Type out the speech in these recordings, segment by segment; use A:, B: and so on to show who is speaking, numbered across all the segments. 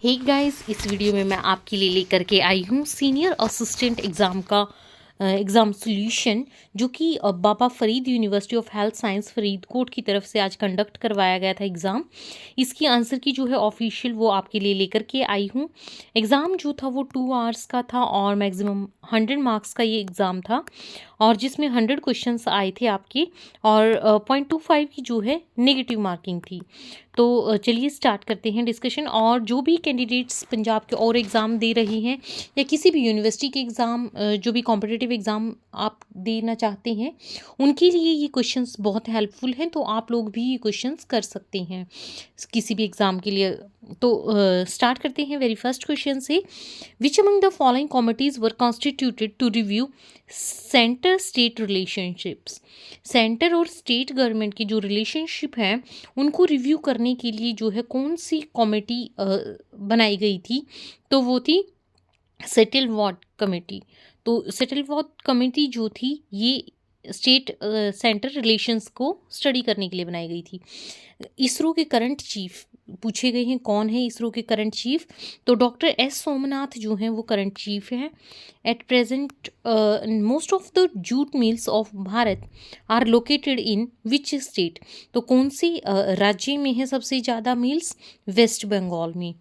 A: Hey guys, इस video में मैं आपके लिए लेकर के आई हूँ सीनियर असिस्टेंट एग्ज़ाम का एग्ज़ाम सॉल्यूशन, जो कि Baba Farid university of health science Faridkot की तरफ से आज कंडक्ट करवाया गया था एग्ज़ाम। इसकी आंसर की जो है ऑफिशियल वो आपके लिए लेकर के आई हूँ। एग्ज़ाम जो था वो 2 आवर्स का था और मैक्सिमम 100 मार्क्स का ये एग्ज़ाम था, और जिसमें 100 क्वेश्चंस आए थे आपके, और 0.25 की जो है नेगेटिव मार्किंग थी। तो चलिए स्टार्ट करते हैं डिस्कशन। और जो भी कैंडिडेट्स पंजाब के और एग्ज़ाम दे रहे हैं या किसी भी यूनिवर्सिटी के एग्ज़ाम, जो भी कॉम्पिटिटिव एग्ज़ाम आप देना चाहते हैं, उनके लिए ये क्वेश्चंस बहुत हेल्पफुल हैं। तो आप लोग भी ये क्वेश्चंस कर सकते हैं किसी भी एग्ज़ाम के लिए। तो स्टार्ट करते हैं वेरी फर्स्ट क्वेश्चन से। Which among the following committees were constituted to review centre state relationships. Centre और स्टेट गवर्नमेंट की जो रिलेशनशिप है उनको रिव्यू करने के लिए जो है कौन सी कमेटी बनाई गई थी, तो वो थी सेटल वॉट कमेटी। तो सेटल वॉट कमेटी जो थी ये स्टेट सेंटर रिलेशंस को स्टडी करने के लिए बनाई गई थी। इसरो के करंट चीफ पूछे गए हैं, कौन है इसरो के करंट चीफ, तो डॉक्टर एस सोमनाथ जो हैं वो करंट चीफ हैं। At present most of the jute mills of Bharat are located in which state, तो कौन सी राज्य में है सबसे ज़्यादा मिल्स? वेस्ट बंगाल में।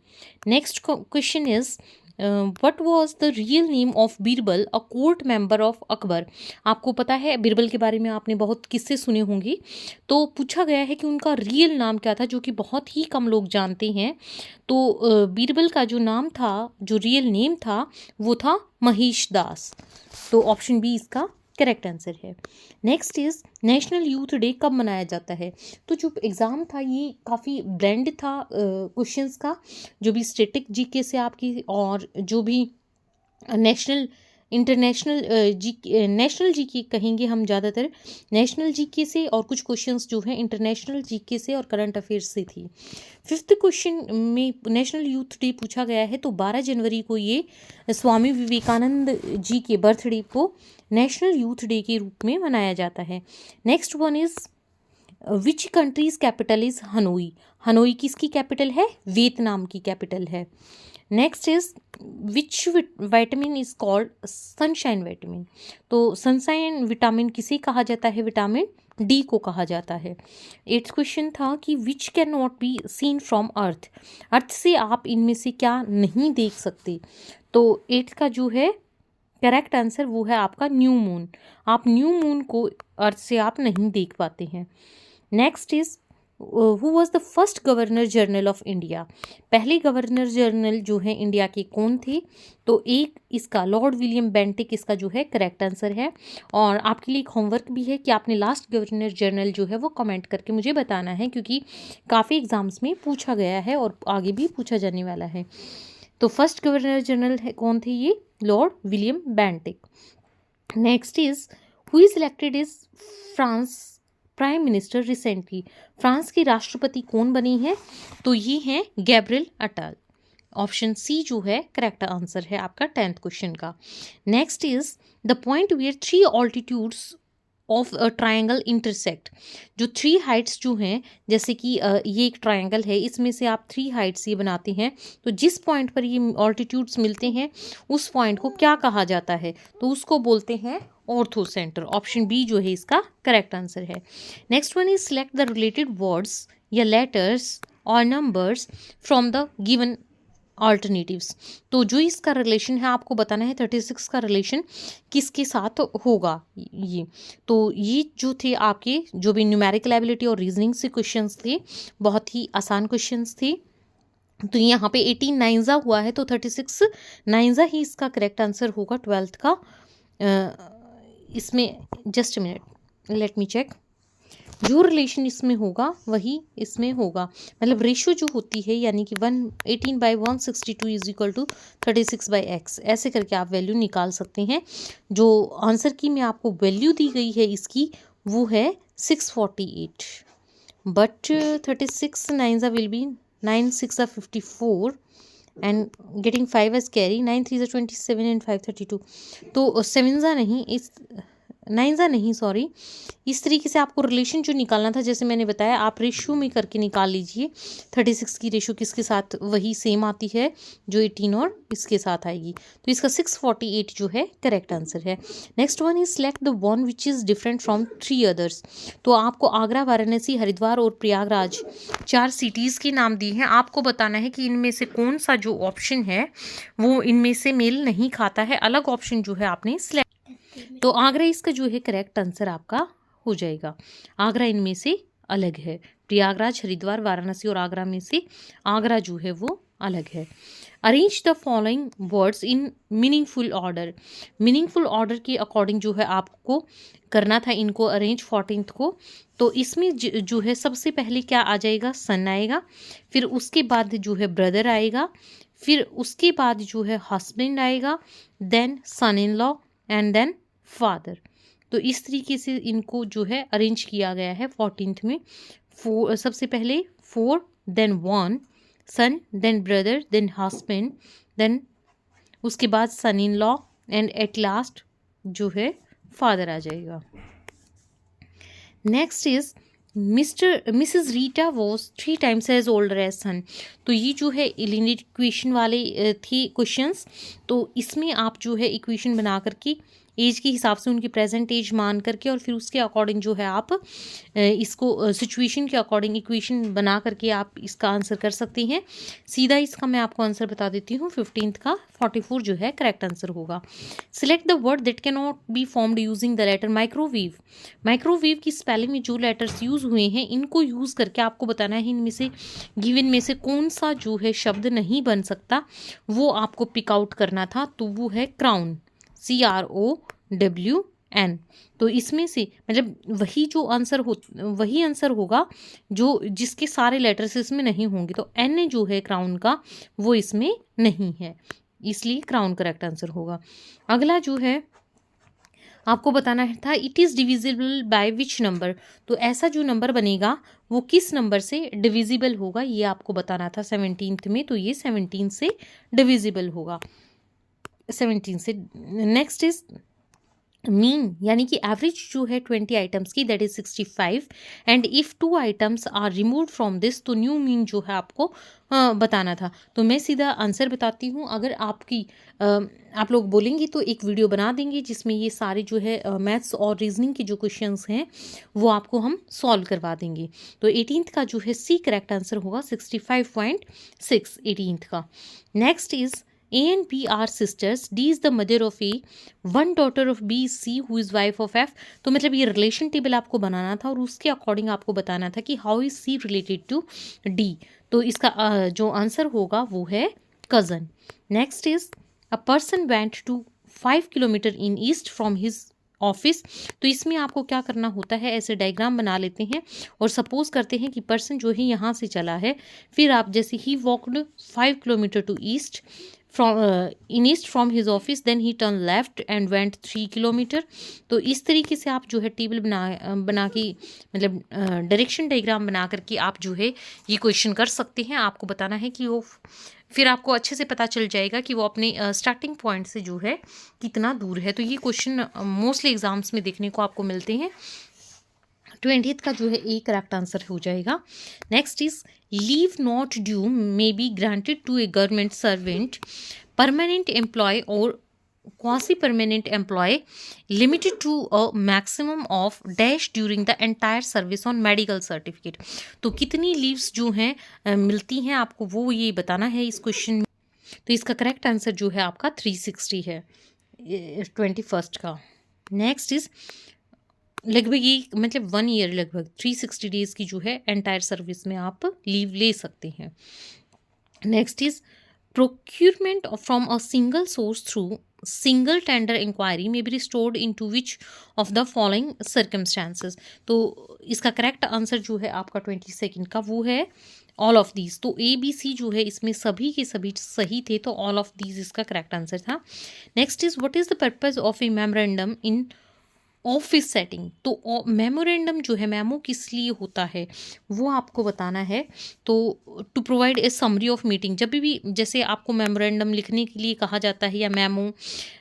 A: Next question is what was the real name of Birbal a court member of Akbar. आपको पता है बीरबल के बारे में आपने बहुत किस्से सुने होंगे, तो पूछा गया है कि उनका रियल नाम क्या था, जो कि बहुत ही कम लोग जानते हैं। तो बीरबल का जो नाम था, जो रियल नेम था, वो था महेश दास। तो ऑप्शन बी इसका करेक्ट आंसर है। Next is national youth day कब मनाया जाता है। तो जो एग्ज़ाम था ये काफ़ी ब्लेंड था क्वेश्चंस का, जो भी स्टैटिक जीके से आपकी और जो भी नेशनल इंटरनेशनल नेशनल जीके कहेंगे हम ज़्यादातर, नेशनल जीके से, और कुछ क्वेश्चंस जो हैं इंटरनेशनल जीके से और करंट अफेयर्स से थी। फिफ्थ क्वेश्चन में नेशनल यूथ डे पूछा गया है, तो 12 जनवरी को ये स्वामी विवेकानंद जी के बर्थडे को नेशनल यूथ डे के रूप में मनाया जाता है। Next one is which countries capital is Hanoi. Hanoi किसकी कैपिटल है? वियतनाम की कैपिटल है। Next is which vitamin is called sunshine vitamin. तो सनशाइन विटामिन किसे कहा जाता है? विटामिन डी को कहा जाता है। एट्थ क्वेश्चन था कि which can not be seen from earth. Earth से आप इनमें से क्या नहीं देख सकते? तो एट्थ का जो है करेक्ट आंसर वो है आपका न्यू मून। आप न्यू मून को अर्थ से आप नहीं देख पाते हैं। Next is who was the first governor general of India. पहले गवर्नर जनरल जो है इंडिया के कौन थे? तो एक इसका लॉर्ड विलियम बेंटिक इसका जो है करेक्ट आंसर है। और आपके लिए एक होमवर्क भी है कि आपने लास्ट गवर्नर जनरल जो है वो कमेंट करके मुझे बताना है, क्योंकि काफ़ी एग्जाम्स में पूछा गया है और आगे भी पूछा जाने वाला है। तो फर्स्ट गवर्नर जनरल है कौन थे? ये Lord William Bentinck. Next is who is elected is France prime minister recently. France के राष्ट्रपति कौन बने हैं? तो ये हैं गैब्रियल अटाल। ऑप्शन सी जो है करेक्ट आंसर है आपका 10th क्वेश्चन का। Next is the point where 3 altitudes of a triangle intersect. जो 3 हाइट्स जो हैं, जैसे कि ये एक ट्राइंगल है, इसमें से आप 3 हाइट्स ये बनाते हैं, तो जिस पॉइंट पर ये ऑल्टीट्यूड्स मिलते हैं उस पॉइंट को क्या कहा जाता है? तो उसको बोलते हैं ऑर्थो सेंटर। ऑप्शन बी जो है इसका करेक्ट आंसर है। Next one is select the related words या लेटर्स और numbers from the given alternatives. तो जो इसका रिलेशन है आपको बताना है 36 का रिलेशन किसके साथ होगा। ये तो ये जो थे आपके जो भी न्यूमेरिकल एबिलिटी और रीजनिंग से क्वेश्चंस थे, बहुत ही आसान क्वेश्चंस थे। तो यहाँ पे 18 नाइन्जा हुआ है, तो 36 नाइन्जा ही इसका करेक्ट आंसर होगा 12th का। इसमें just minute let me check. जो रिलेशन इसमें होगा वही इसमें होगा, मतलब रेशियो जो होती है, यानी कि 118/162 इज इक्वल टू 36/x, ऐसे करके आप वैल्यू निकाल सकते हैं। जो आंसर की में आपको वैल्यू दी गई है इसकी वो है 648, but 36 9 will be 9 6 54 and getting 5 as carry, 9 3 27 and 5 32। तो 7 नहीं, इस नाइन्जा नहीं, सॉरी, इस तरीके से आपको रिलेशन जो निकालना था, जैसे मैंने बताया आप रेशियो में करके निकाल लीजिए। 36 की रेशियो किसके साथ वही सेम आती है जो 18 और इसके साथ आएगी, तो इसका 648 जो है करेक्ट आंसर है। Next one is select the one which is different from 3 others. तो आपको आगरा, वाराणसी, हरिद्वार और प्रयागराज 4 सिटीज़ के नाम दिए हैं, आपको बताना है कि इनमें से कौन सा जो ऑप्शन है वो इनमें से मेल नहीं खाता है, अलग ऑप्शन जो है आपने सिलेक्ट। तो आगरा इसका जो है करेक्ट आंसर आपका हो जाएगा। आगरा इनमें से अलग है, प्रयागराज, हरिद्वार, वाराणसी और आगरा में से आगरा जो है वो अलग है। Arrange the following words in meaningful order. Meaningful order के अकॉर्डिंग जो है आपको करना था इनको अरेंज 14th को। तो इसमें जो है सबसे पहले क्या आ जाएगा, सन आएगा, फिर उसके बाद जो है ब्रदर आएगा, फिर उसके बाद जो है हस्बैंड आएगा, then son in law and then father. तो इस तरीके से इनको जो है अरेंज किया गया है 14th में। सबसे पहले 4, then 1, son, then brother, then husband, then उसके बाद son in law and at last जो है फादर आ जाएगा। Next is Mrs Rita was 3 times as older as son. तो ये जो है लिनियर इक्वेशन वाले थे क्वेश्चंस, तो इसमें आप जो है इक्वेशन बना करके एज के हिसाब से उनकी प्रेजेंट एज मान करके और फिर उसके अकॉर्डिंग जो है आप इसको सिचुएशन के अकॉर्डिंग इक्वेशन बना करके आप इसका आंसर कर सकते हैं। सीधा इसका मैं आपको आंसर बता देती हूँ। 15th का 44 जो है करेक्ट आंसर होगा। Select the word that can not be formed using the letter microwave. Microwave की स्पेलिंग में जो लेटर्स यूज हुए हैं इनको यूज करके आपको बताना है इनमें से गिवन में से कौन सा जो है शब्द नहीं बन सकता, वो आपको पिक आउट करना था। तो वो है क्राउन, CROWN। तो इसमें से मतलब वही आंसर होगा जो जिसके सारे लेटर्स इसमें नहीं होंगे। तो N जो है क्राउन का वो इसमें नहीं है, इसलिए क्राउन करेक्ट आंसर होगा। अगला जो है आपको बताना था it is divisible by which number. तो ऐसा जो नंबर बनेगा वो किस नंबर से डिविजिबल होगा, ये आपको बताना था 17th में। तो ये 17 से डिविजिबल होगा, 17 से। नेक्स्ट इज मीन, यानी कि एवरेज जो है 20 आइटम्स की, that is 65, and if 2 items are remove from this, तो न्यू मीन जो है आपको बताना था। तो मैं सीधा आंसर बताती हूँ। अगर आप लोग बोलेंगे तो एक वीडियो बना देंगे जिसमें ये सारे जो है मैथ्स और रीजनिंग के जो क्वेश्चंस हैं वो आपको हम सॉल्व करवा देंगे। तो 18th का जो है सी करेक्ट आंसर होगा, 65.6 18th का। Next is A and B are sisters. D is the mother of A. One daughter of B is C, who is wife of F. तो मतलब ये रिलेशन टेबल आपको बनाना था और उसके अकॉर्डिंग आपको बताना था कि how is C related to D। तो इसका जो आंसर होगा वो है cousin. Next is a person went to 5 kilometre in east from his office. तो इसमें आपको क्या करना होता है, ऐसे डायग्राम बना लेते हैं और सपोज करते हैं कि पर्सन जो है यहाँ से चला है, फिर आप जैसे ही walked 5 kilometre to east in east from his office, then he turned left and went 3 kilometre. तो इस तरीके से आप जो है टेबल बना के मतलब डायरेक्शन डायग्राम बना करके आप जो है ये क्वेश्चन कर सकते हैं। आपको बताना है कि वो फिर आपको अच्छे से पता चल जाएगा कि वो अपने स्टार्टिंग पॉइंट से जो है कितना दूर है। तो ये क्वेश्चन मोस्टली एग्जाम्स में देखने को आपको मिलते हैं। 20th का जो है ए करेक्ट आंसर हो जाएगा। Next is leave not due may be granted to a government servant, permanent employee और quasi permanent employee limited to a maximum of dash during the entire service on medical certificate. तो कितनी leaves जो हैं मिलती हैं आपको वो ये बताना है इस क्वेश्चन में। तो इसका करेक्ट आंसर जो है आपका 360 है 21st का। नेक्स्ट इज लगभग ये मतलब 1 ईयर लगभग 360 डेज की जो है एंटायर सर्विस में आप लीव ले सकते हैं। Next is procurement from a single source through single tender inquiry में be restored into which of the following circumstances. तो इसका करेक्ट आंसर जो है आपका 22nd का वो है ऑल ऑफ दीज। तो ABC जो है इसमें सभी के सभी सही थे, तो ऑल ऑफ दीज इसका करेक्ट आंसर था। Next is what is the purpose of A memorandum in office setting. तो मेमोरेंडम जो है मेमो किस लिए होता है वो आपको बताना है। तो to provide a summary of meeting, जब भी जैसे आपको मेमोरेंडम लिखने के लिए कहा जाता है या मेमो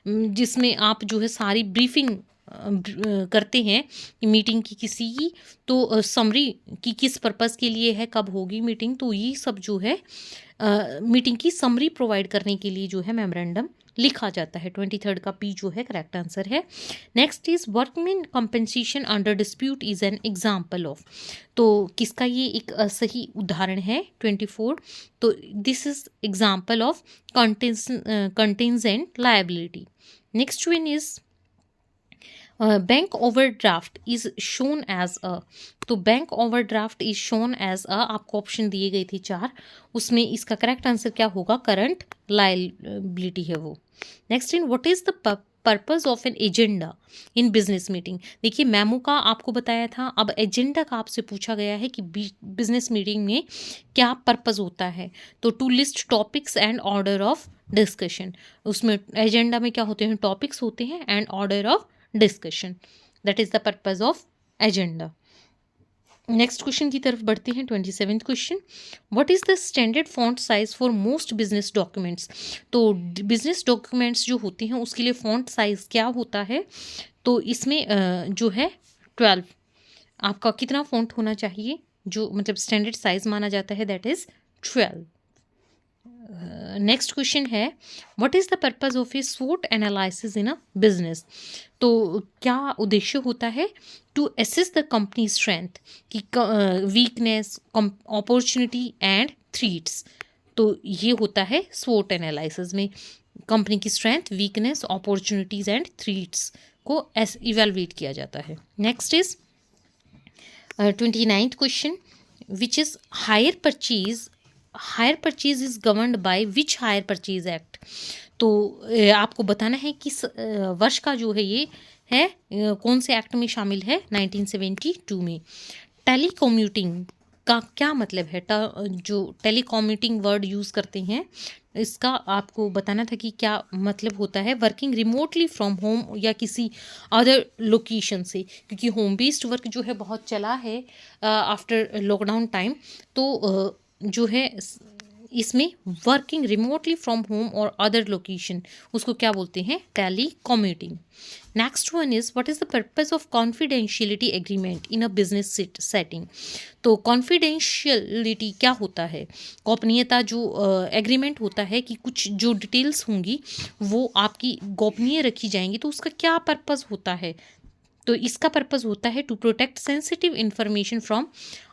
A: जिसमें आप जो है सारी ब्रीफिंग करते हैं मीटिंग की किसी की, तो समरी की किस पर्पज़ के लिए है, कब होगी मीटिंग, तो ये सब जो है मीटिंग की समरी प्रोवाइड करने के लिए जो है मेमोरेंडम लिखा जाता है। 23rd का पी जो है करेक्ट आंसर है। Next is workman compensation under dispute is an example of, तो किसका ये एक सही उदाहरण है 24, तो this is example of contingent liability. Next one is bank overdraft is shown as a, तो bank overdraft is shown as a, आपको ऑप्शन दिए गए थे 4, उसमें इसका करेक्ट आंसर क्या होगा, करंट लायबिलिटी है वो। Next in what is the purpose of an agenda in business meeting, देखिए मेमो का आपको बताया था, अब एजेंडा का आपसे पूछा गया है कि बिजनेस मीटिंग में क्या पर्पज होता है, तो to list topics and order of discussion, उसमें एजेंडा में क्या होते हैं, टॉपिक्स होते हैं and order of discussion, that is the purpose of agenda. Next question की तरफ बढ़ते हैं। 27th question, what is the standard font size for most business documents, तो बिजनेस डॉक्यूमेंट्स जो होते हैं उसके लिए फॉन्ट साइज क्या होता है, तो इसमें जो है 12, आपका कितना फॉन्ट होना चाहिए, जो मतलब स्टैंडर्ड साइज माना जाता है, दैट इज 12। नेक्स्ट क्वेश्चन है, what is the purpose of a स्वोट एनालिसिस इन अ बिजनेस, तो क्या उद्देश्य होता है, to assess the company strength की वीकनेस, अपॉर्चुनिटी एंड थ्रेट्स, तो ये होता है स्वोट एनालिसिस में कंपनी की strength, weakness, opportunities and threats को इवेलुएट किया जाता है। Next is 29th question, which is hire purchase is governed by which hire purchase act, तो आपको बताना है किस वर्ष का जो है ये है, कौन से एक्ट में शामिल है, 1972 में। टेलीकम्यूटिंग का क्या मतलब है, जो टेलीकम्यूटिंग वर्ड यूज़ करते हैं इसका आपको बताना था कि क्या मतलब होता है, वर्किंग रिमोटली फ्रॉम होम या किसी अदर लोकेशन से, क्योंकि होम बेस्ड वर्क जो है बहुत चला है आफ्टर लॉकडाउन टाइम, तो जो है इसमें वर्किंग रिमोटली फ्रॉम होम और अदर लोकेशन, उसको क्या बोलते हैं, telecommuting. Next one is what is the purpose of confidentiality agreement in a business setting, तो कॉन्फिडेंशियलिटी क्या होता है, गोपनीयता जो एग्रीमेंट होता है कि कुछ जो डिटेल्स होंगी वो आपकी गोपनीय रखी जाएंगी, तो उसका क्या पर्पज होता है, तो इसका पर्पज़ होता है to protect sensitive information from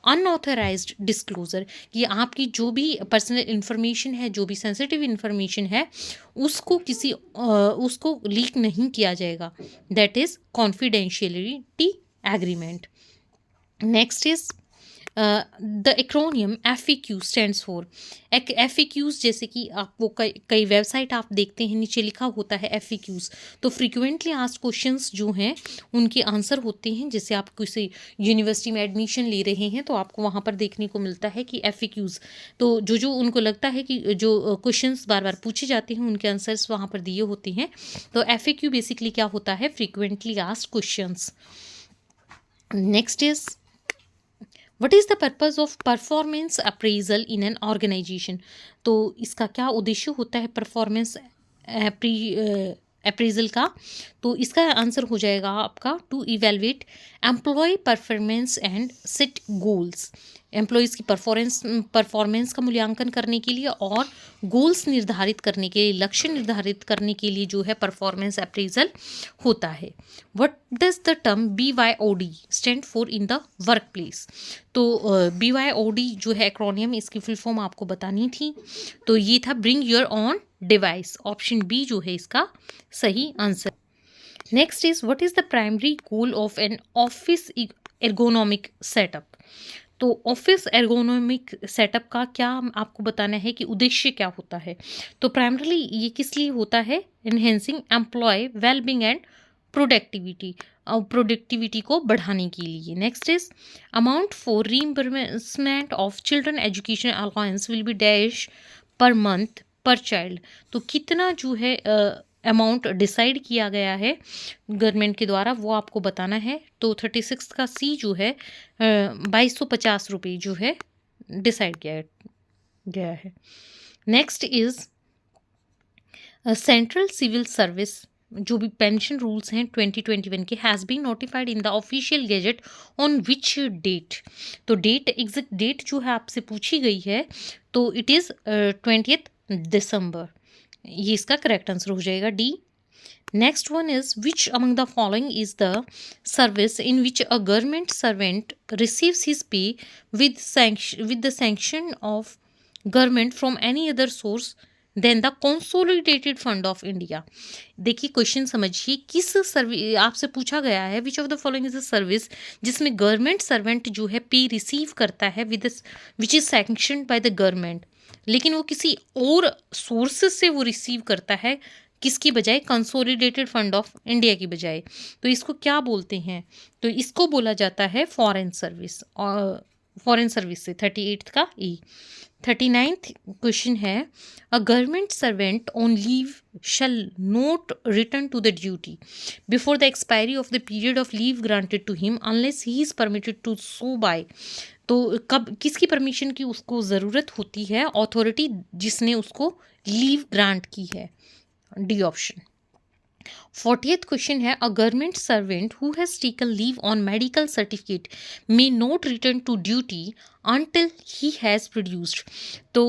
A: unauthorized disclosure, कि आपकी जो भी पर्सनल इन्फॉर्मेशन है, जो भी सेंसिटिव इन्फॉर्मेशन है, उसको लीक नहीं किया जाएगा, that is confidentiality agreement. Next is the acromion FAQ stands for, FAQs जैसे कि आपको कई वेबसाइट आप देखते हैं नीचे लिखा होता है FAQs, तो फ्रीक्वेंटली आस्क्ड क्वेश्चंस जो हैं उनके आंसर होते हैं, जैसे आप किसी यूनिवर्सिटी में एडमिशन ले रहे हैं तो आपको वहाँ पर देखने को मिलता है कि FAQs, तो जो उनको लगता है कि जो क्वेश्चंस बार बार पूछे जाते हैं उनके आंसर्स वहाँ पर दिए होते हैं, तो FAQ बेसिकली क्या होता है, frequently asked questions. Next is what is the purpose of performance appraisal in an organization, तो इसका क्या उद्देश्य होता है परफॉर्मेंस अप्रेजल का, तो इसका आंसर हो जाएगा आपका to evaluate employee performance and set goals, employees की परफॉर्मेंस का मूल्यांकन करने के लिए और गोल्स निर्धारित करने के लिए, लक्ष्य निर्धारित करने के लिए जो है परफॉर्मेंस अप्रेजल होता है। What does the term BYOD stand for in the work place, तो BYOD जो है एक्रोनियम, इसकी फुल फॉर्म आपको बतानी थी, तो ये था bring your own device, option B जो है इसका सही answer. Next is what is the primary goal of an office ergonomic setup, तो ऑफिस एर्गोनॉमिक सेटअप का क्या आपको बताना है कि उद्देश्य क्या होता है, तो प्राइमरली ये किस लिए होता है, enhancing employee wellbeing and productivity को बढ़ाने के लिए। Next is amount for reimbursement of children education allowance will be dash per month per child, तो कितना जो है अमाउंट डिसाइड किया गया है गवर्नमेंट के द्वारा वो आपको बताना है, तो 36 का C जो है 2250 रुपये जो है डिसाइड किया गया है। Next is central civil service जो भी पेंशन रूल्स हैं 2021 के has been notified in the official gazette on which date. तो डेट, एग्जैक्ट डेट जो है आपसे पूछी गई है, तो इट इज़ 20th दिसंबर। ये इसका करेक्ट आंसर हो जाएगा D. Next one is, which among the following is the service in which a government servant receives his pay with the sanction of government from any other source than the consolidated fund of India? देखिए question समझिए, किस service आपसे पूछा गया है, विच of the following is a service जिसमें government servant जो है पे रिसीव करता है with which is sanctioned by the government, लेकिन वो किसी और सोर्सेज से वो रिसीव करता है, किसकी बजाय? कंसोलिडेटेड फंड ऑफ इंडिया की बजाय। तो इसको क्या बोलते हैं? तो इसको बोला जाता है फॉरेन सर्विस। और फॉरेन सर्विस से 38 का ई। 39th क्वेश्चन है, a government servant on leave shall not return to the duty before the expiry of the period of leave granted to him unless he is permitted to so by. तो कब किसकी permission की उसको ज़रूरत होती है? Authority जिसने उसको लीव ग्रांट की है, डी ऑप्शन। 40th क्वेश्चन है, a government servant who has taken leave on medical certificate may not return to duty until he has produced. तो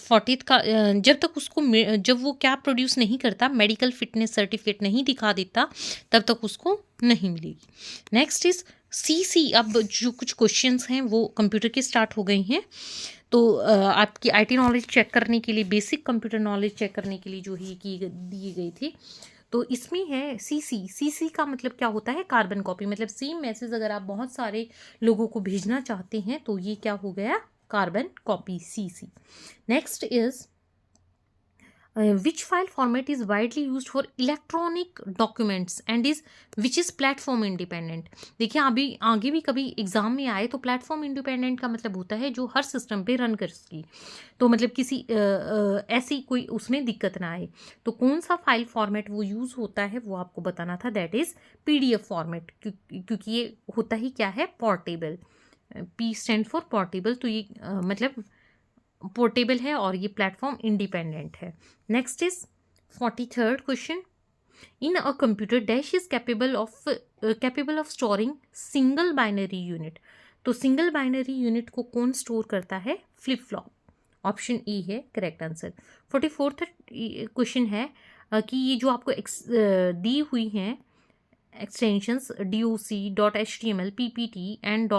A: 40th का जब तक उसको जब वो क्या प्रोड्यूस नहीं करता, मेडिकल फिटनेस सर्टिफिकेट नहीं दिखा देता, तब तक उसको नहीं मिलेगी। Next is C. अब जो कुछ क्वेश्चंस हैं वो कंप्यूटर के स्टार्ट हो गए हैं, तो आपकी आईटी नॉलेज चेक करने के लिए, बेसिक कंप्यूटर नॉलेज चेक करने के लिए जो ही दी गई थी। तो इसमें है सीसी का मतलब क्या होता है? Carbon copy. मतलब सेम मैसेज अगर आप बहुत सारे लोगों को भेजना चाहते हैं तो ये क्या हो गया? Carbon copy, CC. Next is which file format is widely used for electronic documents and is which is platform independent। देखिए अभी आगे भी कभी एग्जाम में आए तो प्लेटफॉर्म इंडिपेंडेंट का मतलब होता है जो हर सिस्टम पे रन कर सके, तो मतलब किसी ऐसी कोई उसमें दिक्कत ना आए। तो कौन सा फाइल फॉर्मेट वो यूज़ होता है वो आपको बताना था, दैट इज़ PDF फॉर्मेट, क्योंकि ये होता ही क्या है? Portable. P stand for portable, तो ये मतलब पोर्टेबल है और ये प्लेटफॉर्म इंडिपेंडेंट है। Next is 43rd question, in a computer dash is capable of storing single binary unit. तो सिंगल बाइनरी यूनिट को कौन स्टोर करता है? Flip flop. ऑप्शन ई है करेक्ट आंसर। 44th क्वेश्चन है कि ये जो आपको दी हुई हैं extensions doc.html ppt and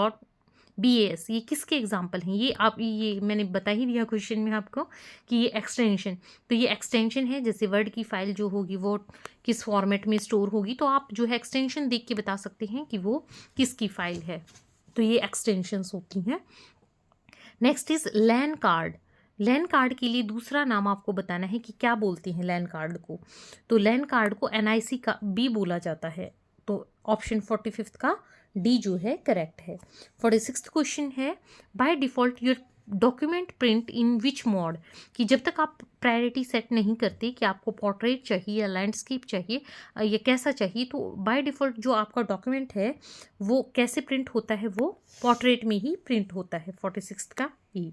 A: BAS, ये किसके एग्जाम्पल हैं? ये मैंने बता ही दिया क्वेश्चन में आपको कि ये एक्सटेंशन, तो ये एक्सटेंशन है। जैसे वर्ड की फाइल जो होगी वो किस फॉर्मेट में स्टोर होगी, तो आप जो है एक्सटेंशन देख के बता सकते हैं कि वो किसकी फाइल है। तो ये एक्सटेंशंस होती हैं। Next is LAN card. LAN card के लिए दूसरा नाम आपको बताना है कि क्या बोलते हैं लैन कार्ड को। तो लैन कार्ड को NIC का भी बोला जाता है। तो ऑप्शन 45th का डी जो है करेक्ट है। 46th क्वेश्चन है, by default your document print in which mode. कि जब तक आप प्रायोरिटी सेट नहीं करते कि आपको पोर्ट्रेट चाहिए या लैंडस्केप चाहिए या कैसा चाहिए, तो बाय डिफॉल्ट जो आपका डॉक्यूमेंट है वो कैसे प्रिंट होता है? वो पोर्ट्रेट में ही प्रिंट होता है। 46th का ई।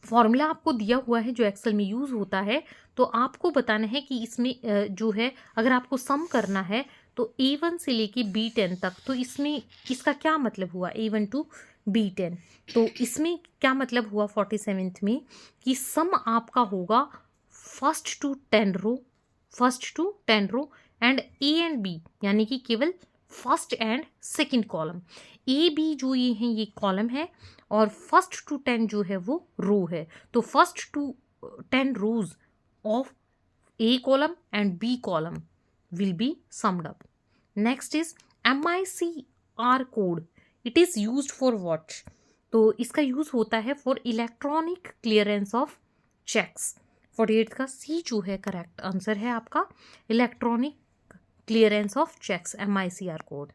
A: फॉर्मूला आपको दिया हुआ है जो एक्सेल में यूज़ होता है, तो आपको बताना है कि इसमें जो है अगर आपको सम करना है तो A1 से लेके B10 तक, तो इसमें इसका क्या मतलब हुआ? A1 टू B10, तो इसमें क्या मतलब हुआ 47th में कि सम आपका होगा first to 10 row and A and B, यानी कि केवल first and second column. A B जो ये हैं ये कॉलम है और फर्स्ट टू 10 जो है वो रो है। तो first to 10 rows of A column and B column will be summed up. Next is MICR code. It is used for what? तो इसका यूज होता है for electronic clearance of cheques. 48th का सी जो है correct answer है आपका, electronic clearance of cheques, MICR code.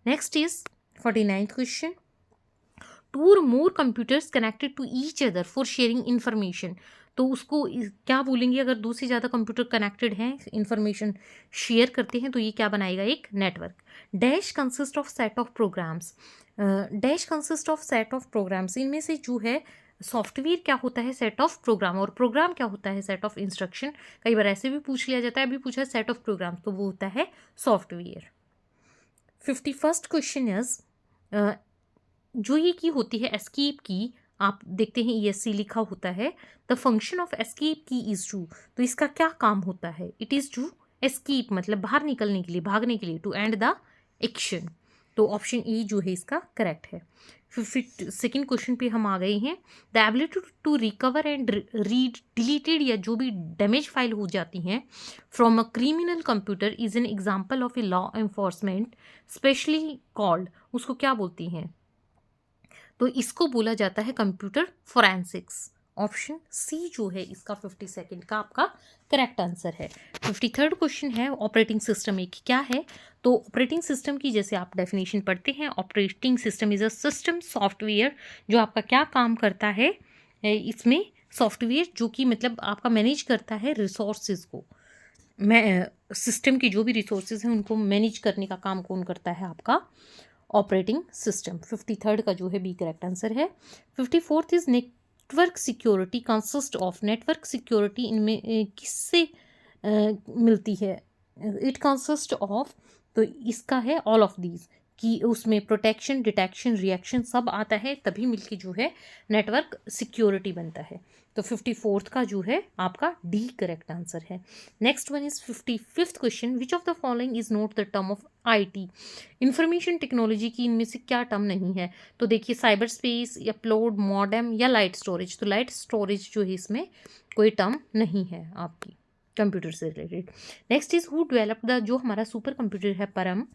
A: Next is 49th question, two or more computers connected to each other for sharing information. तो उसको क्या बोलेंगे? अगर दो से ज़्यादा कंप्यूटर कनेक्टेड हैं, इंफॉर्मेशन शेयर करते हैं, तो ये क्या बनाएगा? एक network. Dash consist of set of programs. Dash consist of set of programs, इनमें से जो है सॉफ्टवेयर क्या होता है? Set of program. और प्रोग्राम क्या होता है? Set of instruction. कई बार ऐसे भी पूछ लिया जाता है, अभी पूछा सेट ऑफ प्रोग्राम, तो वो होता है सॉफ्टवेयर। 51st क्वेश्चन इज, जो ये की होती है एस्केप की, आप देखते हैं ESC लिखा होता है। द फंक्शन ऑफ एस्केप की इज टू, तो इसका क्या काम होता है? इट इज टू एस्केप, मतलब बाहर निकलने के लिए, भागने के लिए, टू एंड द एक्शन। तो ऑप्शन E जो है इसका करेक्ट है। 52nd क्वेश्चन पे हम आ गए हैं। The ability to recover and read deleted या जो भी डैमेज फाइल हो जाती हैं from a criminal computer is an example of a law enforcement specially called, उसको क्या बोलती हैं? तो इसको बोला जाता है कंप्यूटर फोरेंसिक्स। ऑप्शन C जो है इसका 52nd का आपका करेक्ट आंसर है। 53rd क्वेश्चन है, ऑपरेटिंग सिस्टम एक क्या है? तो ऑपरेटिंग सिस्टम की जैसे आप डेफिनेशन पढ़ते हैं, operating system is a system software जो आपका क्या काम करता है? इसमें सॉफ्टवेयर जो कि मतलब आपका मैनेज करता है रिसोर्सेज को। मैं सिस्टम की जो भी रिसोर्सेज हैं उनको मैनेज करने का काम कौन करता है? आपका ऑपरेटिंग सिस्टम। 53rd का जो है बी करेक्ट आंसर है। 54th is network security consist of, network security इनमें किससे मिलती है? इट कंसिस्ट ऑफ, तो इसका है ऑल ऑफ दीज, कि उसमें प्रोटेक्शन, डिटेक्शन, रिएक्शन सब आता है, तभी मिलके जो है नेटवर्क सिक्योरिटी बनता है। तो 54th का जो है आपका डी करेक्ट आंसर है। Next one is 55th question, which of the following is not the term of IT? Information technology की इनमें से क्या टर्म नहीं है? तो देखिए साइबर स्पेस, अपलोड, मॉडेम या लाइट स्टोरेज। तो लाइट स्टोरेज जो है इसमें कोई टर्म नहीं है आपकी कंप्यूटर से related. Next is who developed the, जो हमारा सुपर कंप्यूटर है परम,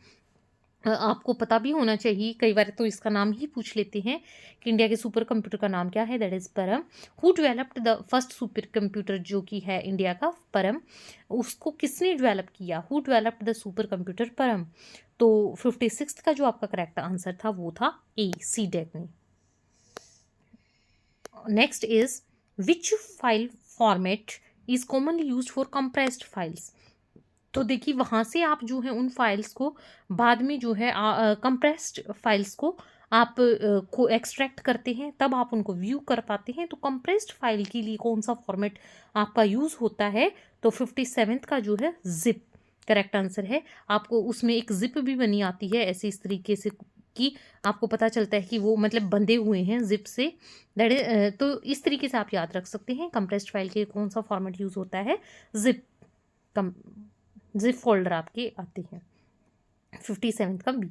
A: आपको पता भी होना चाहिए, कई बार तो इसका नाम ही पूछ लेते हैं कि इंडिया के सुपर कंप्यूटर का नाम क्या है? दैट इज परम। Who developed the first super computer जो कि है इंडिया का परम, उसको किसने डेवलप किया? Who developed the super computer परम? तो 56th का जो आपका करेक्ट आंसर था वो था A, CDEC ने। Next is which file format is commonly used for compressed files? तो देखिए वहाँ से आप जो है उन फाइल्स को बाद में जो है कंप्रेस्ड फाइल्स को आप को एक्सट्रैक्ट करते हैं, तब आप उनको व्यू कर पाते हैं। तो कंप्रेस्ड फाइल के लिए कौन सा फॉर्मेट आपका यूज़ होता है? तो 57th का जो है जिप करेक्ट आंसर है। आपको उसमें एक जिप भी बनी आती है ऐसे इस तरीके से कि आपको पता चलता है कि वो मतलब बंधे हुए हैं जिप से। तो इस तरीके से आप याद रख सकते हैं कंप्रेस्ड फाइल के कौन सा फॉर्मेट यूज़ होता है? जिप फोल्डर आपके आते हैं। 57th का B.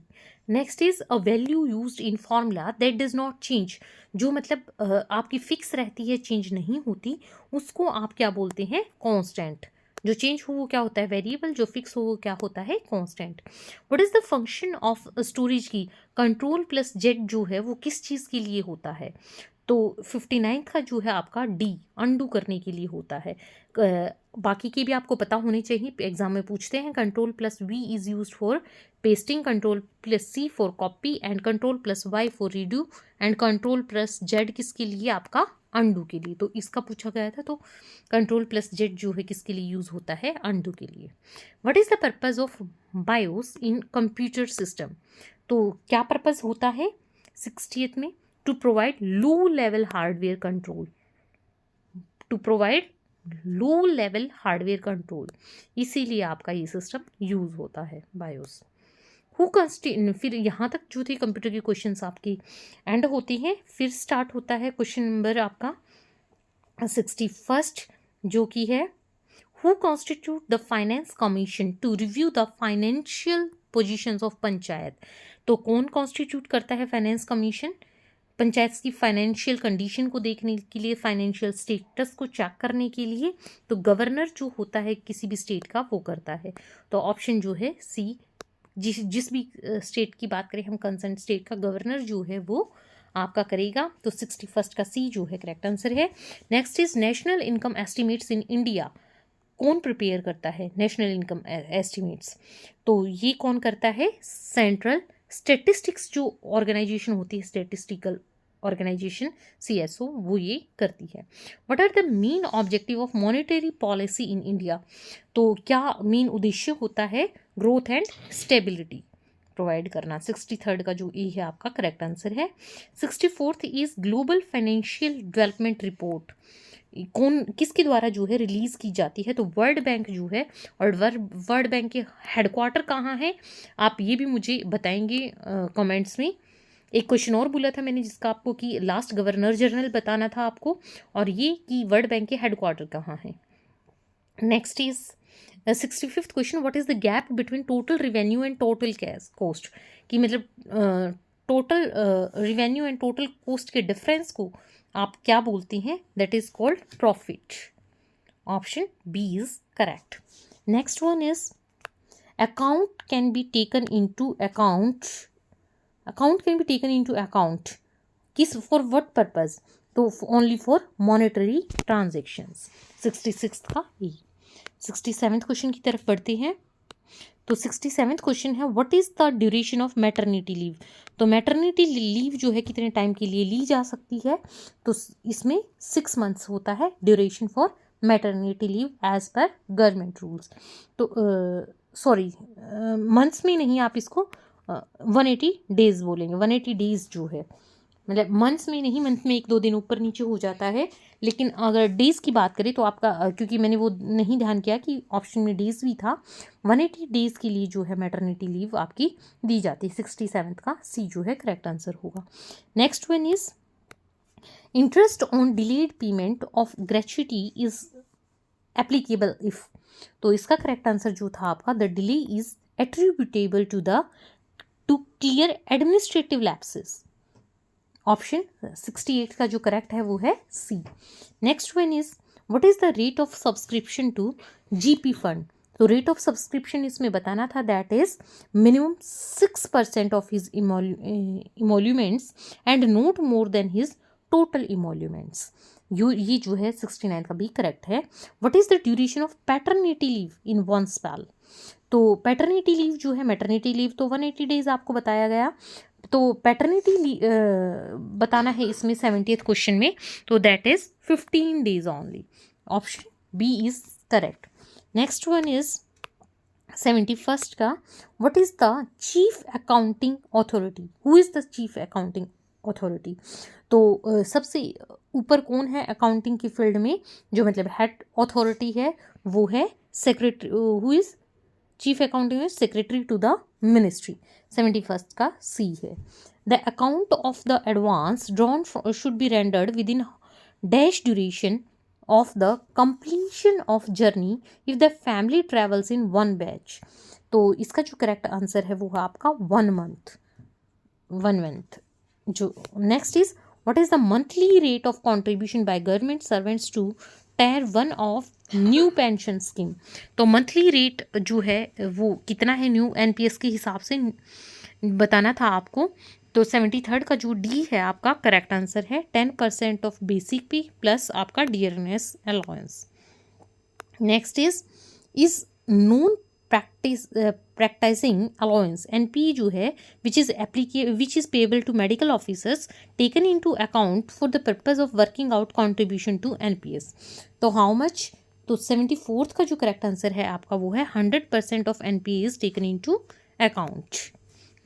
A: Next is a value used in formula that does not change, जो मतलब आपकी फिक्स रहती है, चेंज नहीं होती, उसको आप क्या बोलते हैं? कांस्टेंट। जो चेंज हो वो क्या होता है? वेरिएबल। जो फिक्स हो वो क्या होता है? Constant. What is the function of storage की? Ctrl+Z जो है वो किस चीज़ के लिए होता है? तो 59th का जो है आपका डी अनडू करने के लिए होता है। बाकी के भी आपको पता होने चाहिए, एग्जाम में पूछते हैं। Ctrl+V is used for pasting, Ctrl+C for copy and Ctrl+Y for redo and Ctrl+Z किसके लिए? आपका अनडू के लिए। तो इसका पूछा गया था, तो Ctrl+Z जो है किसके लिए यूज होता है? अनडू के लिए। What is the purpose of BIOS in computer system? तो क्या पर्पज होता है 60th में? To provide low level hardware control, to provide low level hardware control, इसीलिए आपका ये सिस्टम यूज होता है बायोस। फिर यहाँ तक जो थे कंप्यूटर के क्वेश्चंस आपकी एंड होते हैं। फिर स्टार्ट होता है क्वेश्चन नंबर आपका 61 जो कि है who constitute the finance commission to review the financial positions of panchayat? तो कौन कॉन्स्टिट्यूट करता है फाइनेंस कमीशन? पंचायत की फाइनेंशियल कंडीशन को देखने के लिए, फाइनेंशियल स्टेटस को चेक करने के लिए। तो गवर्नर जो होता है किसी भी स्टेट का वो करता है। तो ऑप्शन जो है सी, जिस भी स्टेट की बात करें हम, कंसर्न स्टेट का गवर्नर जो है वो आपका करेगा। तो 61 का सी जो है करेक्ट आंसर है। Next is national income estimates in India, कौन प्रिपेयर करता है नेशनल इनकम एस्टिमेट्स? तो ये कौन करता है? सेंट्रल स्टेटिस्टिक्स जो ऑर्गेनाइजेशन होती है, स्टेटिस्टिकल ऑर्गेनाइजेशन CSO, वो ये करती है। What are the main objective of monetary policy in India? तो क्या मेन उद्देश्य होता है? Growth and stability. प्रोवाइड करना। 63rd का जो ई है आपका करेक्ट आंसर है। 64th is global financial development report कौन किसके द्वारा जो है रिलीज की जाती है? तो वर्ल्ड बैंक जो है, और वर्ल्ड बैंक के हेडक्वार्टर कहाँ है आप ये भी मुझे बताएंगे कमेंट्स में। एक क्वेश्चन और बोला था मैंने जिसका आपको कि लास्ट गवर्नर जनरल बताना था आपको, और ये कि वर्ल्ड बैंक के हेडक्वार्टर कहाँ है। Next is 65th question, what is the gap between total revenue and total cash cost? कि मतलब total revenue and total cost के डिफरेंस को आप क्या बोलती हैं? That is called profit. Option B is correct. Next one is account can be taken into account can be taken into account किस for what purpose? तो only for monetary transactions. 66 का ई। 67th question की तरफ बढ़ते हैं। तो 67th question है, what is the duration of maternity leave? तो मैटरनिटी लीव जो है कितने टाइम के लिए ली जा सकती है? तो इसमें 6 मंथ्स होता है duration for maternity leave as per government rules. तो सॉरी मंथ्स में नहीं, आप इसको 180 डेज बोलेंगे। 180 डेज जो है मतलब मंथ्स में नहीं, मंथ में 1-2 दिन ऊपर नीचे हो जाता है, लेकिन अगर डेज़ की बात करें तो आपका क्योंकि मैंने वो नहीं ध्यान किया कि ऑप्शन में डेज़ भी था, 180 डेज़ के लिए जो है मैटरनिटी लीव आपकी दी जाती है। 67th का सी जो है करेक्ट आंसर होगा। Next one is interest on delayed payment of gratuity is applicable if. तो इसका करेक्ट आंसर जो था आपका, the delay is attributable to clear administrative lapses. Option 68 का जो करेक्ट है वो है C. Next one is what is the rate of subscription to GP fund? तो रेट ऑफ सब्सक्रिप्शन इसमें बताना था, that is minimum 6% of his emoluments and not more than his total emoluments. ये जो है 69 का भी करेक्ट है। What is the duration of paternity leave in one spell? तो पैटर्निटी लीव जो है, मैटरनिटी लीव तो 180 डेज आपको बताया गया, तो पैटर्निटी बताना है इसमें 70th क्वेश्चन में, तो that is 15 days only. Option B is correct. Next one is 71st का, what is the chief accounting authority? Who is the chief accounting authority? तो सबसे ऊपर कौन है अकाउंटिंग की फील्ड में, जो मतलब हेड अथॉरिटी है वो है secretary. Who is chief accounting is secretary to the ministry. 71st का सी है। The account of the advance drawn should be rendered within dash duration of the completion of journey if the family travels in one batch. तो इसका जो correct answer है वो है आपका 1 month. जो next is what is the monthly rate of contribution by government servants to tier 1 of new pension scheme? तो monthly rate जो है वो कितना है न्यू एनपीएस के हिसाब से बताना था आपको। तो 73rd का जो डी है आपका करेक्ट आंसर है। 10% ऑफ बेसिक पे प्लस आपका dearness allowance. Next is non practising allowance NP जो है which is payable to medical officers taken into account for the purpose of working out contribution to NPS. तो how much? तो 74th का जो correct answer है आपका वो है 100% of NPA is taken into account.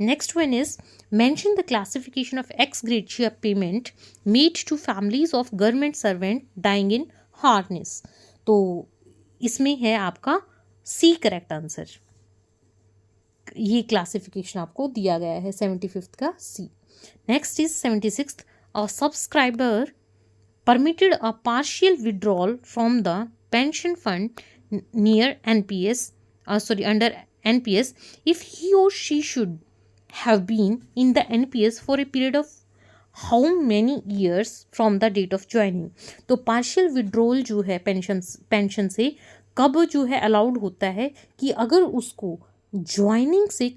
A: Next one is mention the classification of ex gratia payment made to families of government servant dying in harness. तो इसमें है आपका सी करेक्ट आंसर। ये क्लासिफिकेशन आपको दिया गया है 75th का C. Next is 76th, a subscriber permitted a partial withdrawal from the pension fund under NPS if he or she should have been in the NPS for a period of how many years from the date of joining? तो partial withdrawal जो है pension से कब जो है allowed होता है कि अगर उसको ज्वाइनिंग से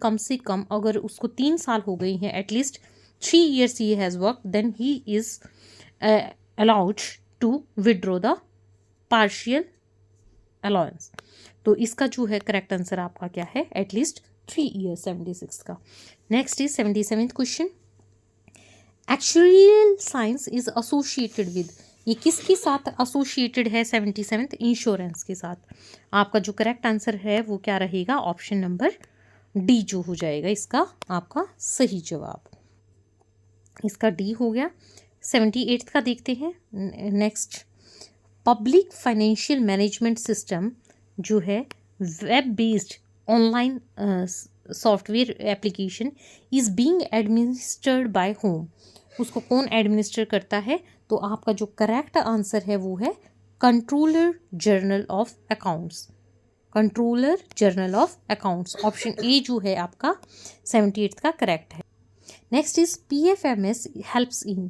A: कम अगर उसको 3 साल हो गई हैं, at least 3 years he has worked, then he is allowed to withdraw the partial allowance। तो इसका जो है करेक्ट आंसर आपका क्या है? एटलीस्ट 3 years 76 का। Next is 77th question, actuarial science is associated with, ये किसके साथ एसोसिएटेड है? 77th इंश्योरेंस के साथ। आपका जो करेक्ट आंसर है वो क्या रहेगा? ऑप्शन नंबर डी जो हो जाएगा इसका आपका सही जवाब। इसका डी हो गया। 78 का देखते हैं next. Public financial management system जो है web based online software application is being administered by home. उसको कौन एडमिनिस्टर करता है? तो आपका जो करेक्ट आंसर है वो है controller general of accounts. Controller general of accounts, option A जो है आपका 78 का करेक्ट है। Next is PFMS helps in.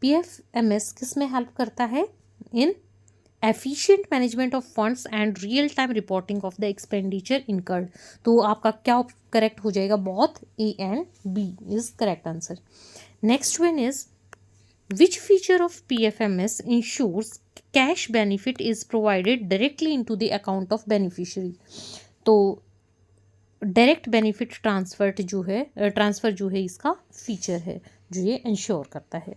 A: PFMS किस में हेल्प करता है? In efficient management of funds and real time reporting of the expenditure incurred. तो आपका क्या करेक्ट हो जाएगा? Both A and B is correct answer. Next one is which feature of PFMS ensures cash benefit is provided directly into the account of beneficiary. तो direct benefit transfer जो है इसका feature है जो ये इंश्योर करता है।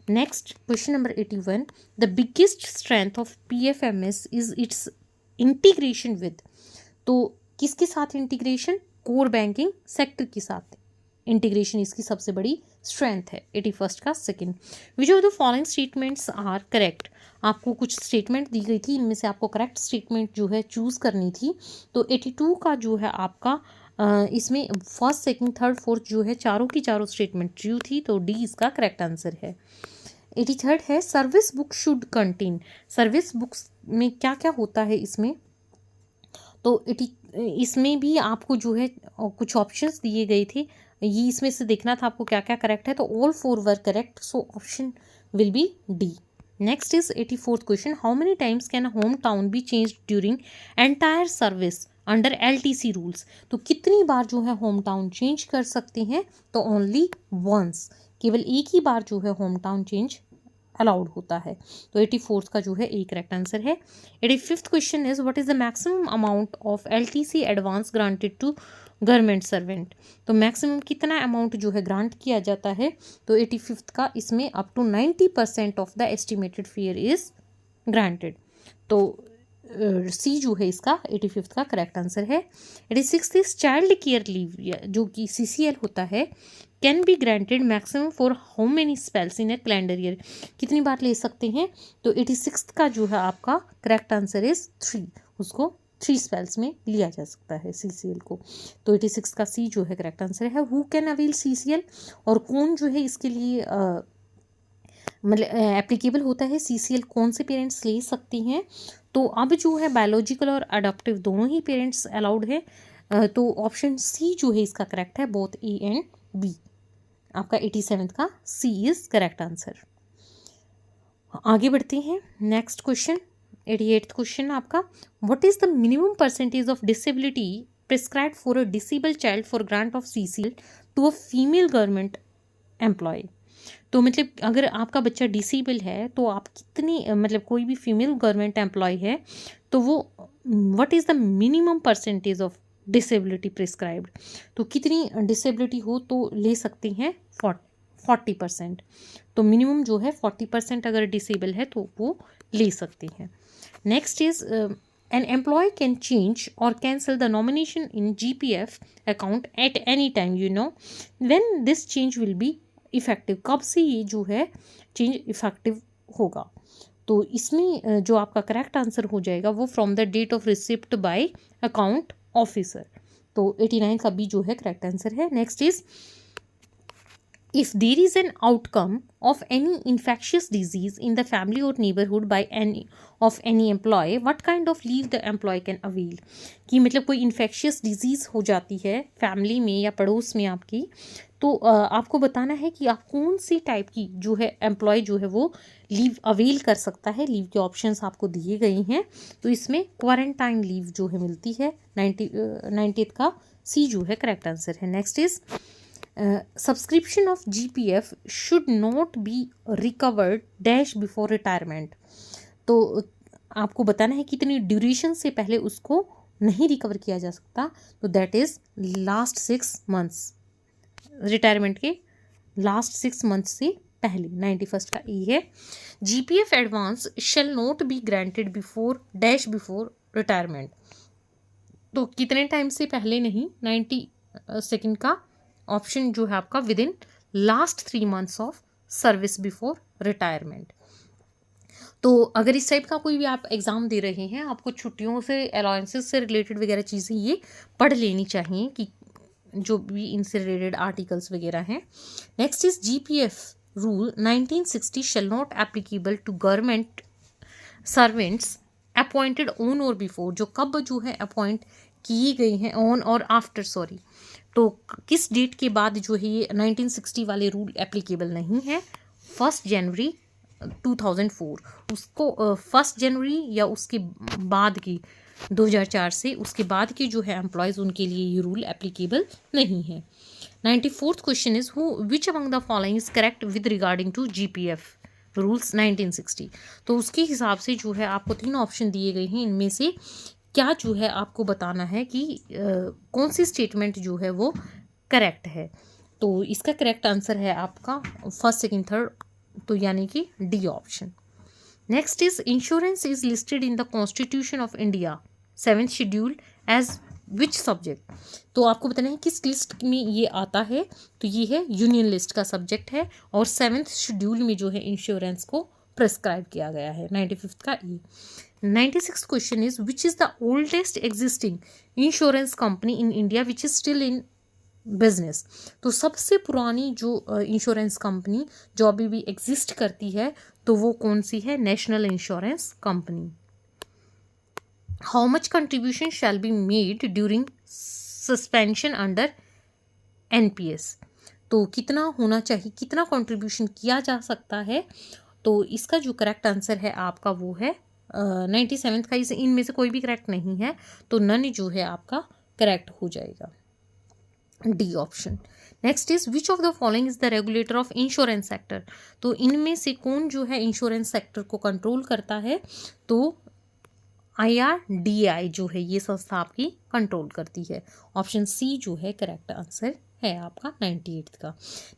A: Next question number 81। The biggest strength of PFMS is it's integration with. तो किसके साथ इंटीग्रेशन? कोर बैंकिंग सेक्टर के साथ इंटीग्रेशन इसकी सबसे बड़ी स्ट्रेंथ है। 81 का second. Which of the following statements are correct. आपको कुछ स्टेटमेंट दी गई थी, इनमें से आपको करेक्ट स्टेटमेंट जो है चूज करनी थी। तो 82 का जो है आपका इसमें फर्स्ट सेकंड थर्ड फोर्थ जो है चारों की चारों स्टेटमेंट ट्रू थी, तो डी इसका करेक्ट आंसर है। 83 है service book should contain. Service books में क्या क्या होता है इसमें? तो इसमें भी आपको जो है कुछ ऑप्शंस दिए गए थे, ये इसमें से देखना था आपको क्या क्या करेक्ट है। तो all 4 were correct, so option will be D. Next is 84th question. How many times can home town B change during entire service under LTC rules. तो कितनी बार जो है होम टाउन चेंज कर सकते हैं? तो ओनली वंस, केवल एक ही बार जो है होम टाउन चेंज अलाउड होता है। तो 84th का जो है ए करेक्ट आंसर है। 85th question is what is the maximum amount of LTC advance granted to government servant. तो मैक्सिमम कितना अमाउंट जो है ग्रांट किया जाता है? तो 85th का इसमें up to 90% of the estimated fare is granted. तो सी जो है इसका 85th का करेक्ट आंसर है। 86th is child care leave जो कि CCL होता है can be granted maximum for how many spells in A calendar year. कितनी बार ले सकते हैं? तो 86th का जो है आपका करेक्ट आंसर इज 3। उसको 3 स्पेल्स में लिया जा सकता है CCL को। तो 86 का सी जो है करेक्ट आंसर है। हु कैन अवेल CCL, और कौन जो है इसके लिए मतलब एप्लीकेबल होता है CCL, कौन से पेरेंट्स ले सकते हैं? तो अब जो है बायोलॉजिकल और अडॉप्टिव दोनों ही पेरेंट्स अलाउड है। तो ऑप्शन सी जो है इसका करेक्ट है, बोथ ए एंड बी। आपका 87th का सी इज करेक्ट आंसर। आगे बढ़ते हैं। नेक्स्ट क्वेश्चन 88th क्वेश्चन आपका। What is the minimum percentage of disability prescribed for a disabled child for grant of CCL to a female government employee. तो मतलब अगर आपका बच्चा डिसेबल है तो आप कितनी मतलब कोई भी फीमेल गवर्नमेंट एम्प्लॉय है तो वो what is the minimum percentage of disability prescribed. तो कितनी डिसेबिलिटी हो तो ले सकते हैं 40%। तो मिनिमम जो है 40% अगर डिसेबल है तो वो ले सकते हैं। Next is an employee can change or cancel the nomination in GPF account at any time, when this change will be effective। कब से ये जो है चेंज इफेक्टिव होगा? तो इसमें जो आपका करेक्ट आंसर हो जाएगा वो from the date of receipt by account officer. तो 89 का बी जो है करेक्ट आंसर है। Next is if there is an outcome of any infectious disease in the family or neighborhood by any employee, what kind of leave the employee can avail। कि मतलब कोई infectious disease हो जाती है family में या पड़ोस में आपकी, तो आपको बताना है कि आप कौन सी टाइप की जो है एम्प्लॉय जो है वो लीव अवेल कर सकता है। लीव के ऑप्शंस आपको दिए गए हैं। तो इसमें क्वारंटाइन लीव जो है मिलती है। 90th का सी जो है करेक्ट आंसर है। Next is subscription of GPF should not be recovered dash before retirement. तो आपको बताना है कितनी ड्यूरेशन से पहले उसको नहीं रिकवर किया जा सकता। तो that is last 6 months, retirement के लास्ट 6 मंथ्स से पहले। 91st का ई है। GPF advance shall not be granted before dash before retirement. तो कितने टाइम से पहले नहीं, सेकंड का ऑप्शन जो है आपका with in last 3 months of service before retirement. तो अगर इस टाइप का कोई भी आप एग्ज़ाम दे रहे हैं, आपको छुट्टियों से, अलाउंसेस से रिलेटेड वगैरह चीज़ें ये पढ़ लेनी चाहिए कि जो भी इनसे रिलेटेड आर्टिकल्स वगैरह हैं। Next is GPF rule 1960 shall not applicable to government servants appointed on or before, जो कब जो है अपॉइंट किए गए हैं, ऑन और आफ्टर, सॉरी, तो किस डेट के बाद जो है ये 1960 वाले रूल एप्लीकेबल नहीं है। 1 जनवरी 2004, उसको 1 जनवरी या उसके बाद की 2004 से उसके बाद के जो है एम्प्लॉयज़, उनके लिए ये रूल एप्लीकेबल नहीं है। 94th question is who which among the following is correct with regarding to GPF rules 1960। तो उसके हिसाब से जो है आपको 3 ऑप्शन दिए गए हैं, इनमें से क्या जो है आपको बताना है कि कौन सी स्टेटमेंट जो है वो करेक्ट है। तो इसका करेक्ट आंसर है आपका 1st, 2nd, 3rd, तो यानी कि D option. Next is insurance is listed in the constitution of India 7th schedule as which subject. तो आपको बताना है किस लिस्ट में ये आता है, तो ये है यूनियन लिस्ट का सब्जेक्ट है और 7th शेड्यूल में जो है इंश्योरेंस को प्रेस्क्राइब किया गया है। 95th का ई। 96th question is which is the oldest existing insurance company in India which is still in business. तो सबसे पुरानी जो इंश्योरेंस कंपनी जो अभी भी एग्जिस्ट करती है, तो वो कौन सी है? National insurance company. How much contribution shall be made during suspension under NPS। तो कितना होना चाहिए, कितना कंट्रीब्यूशन किया जा सकता है? तो इसका जो करेक्ट आंसर है आपका वो है 97th का। इनमें से कोई भी करेक्ट नहीं है, तो नन जो है आपका करेक्ट हो जाएगा, D option. Next is which of the following is the regulator of insurance sector. तो इनमें से कौन जो है इंश्योरेंस सेक्टर को कंट्रोल करता है? तो IRDAI जो है ये संस्था आपकी कंट्रोल करती है। ऑप्शन सी जो है करेक्ट आंसर है आपका 98th का।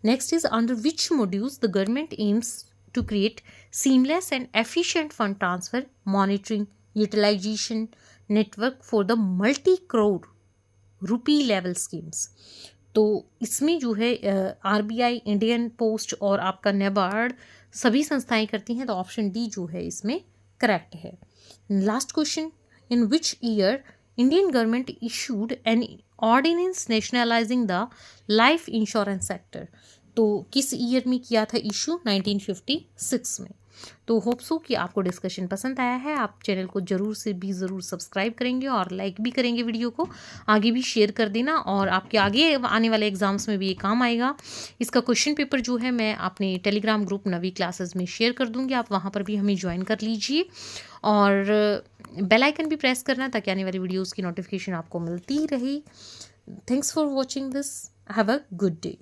A: Next is under which modules the government aims to create seamless and efficient fund transfer monitoring utilization network for the multi crore rupee level schemes. तो इसमें जो है RBI, इंडियन पोस्ट और आपका NABARD सभी संस्थाएं करती हैं, तो ऑप्शन डी जो है इसमें करेक्ट है। Last question, in which year Indian government issued an ordinance nationalising the life insurance sector. तो किस ईयर में किया था इशू? 1956 में। तो होप सो कि आपको डिस्कशन पसंद आया है। आप चैनल को ज़रूर सब्सक्राइब करेंगे और लाइक भी करेंगे, वीडियो को आगे भी शेयर कर देना, और आपके आगे आने वाले एग्जाम्स में भी ये काम आएगा। इसका क्वेश्चन पेपर जो है मैं अपने टेलीग्राम ग्रुप नवी क्लासेस में शेयर कर दूँगी, आप वहाँ पर भी हमें ज्वाइन कर लीजिए और बेल आइकन भी प्रेस करना ताकि आने वाली वीडियोज़ की नोटिफिकेशन आपको मिलती रहे। Thanks for watching this, have a good day.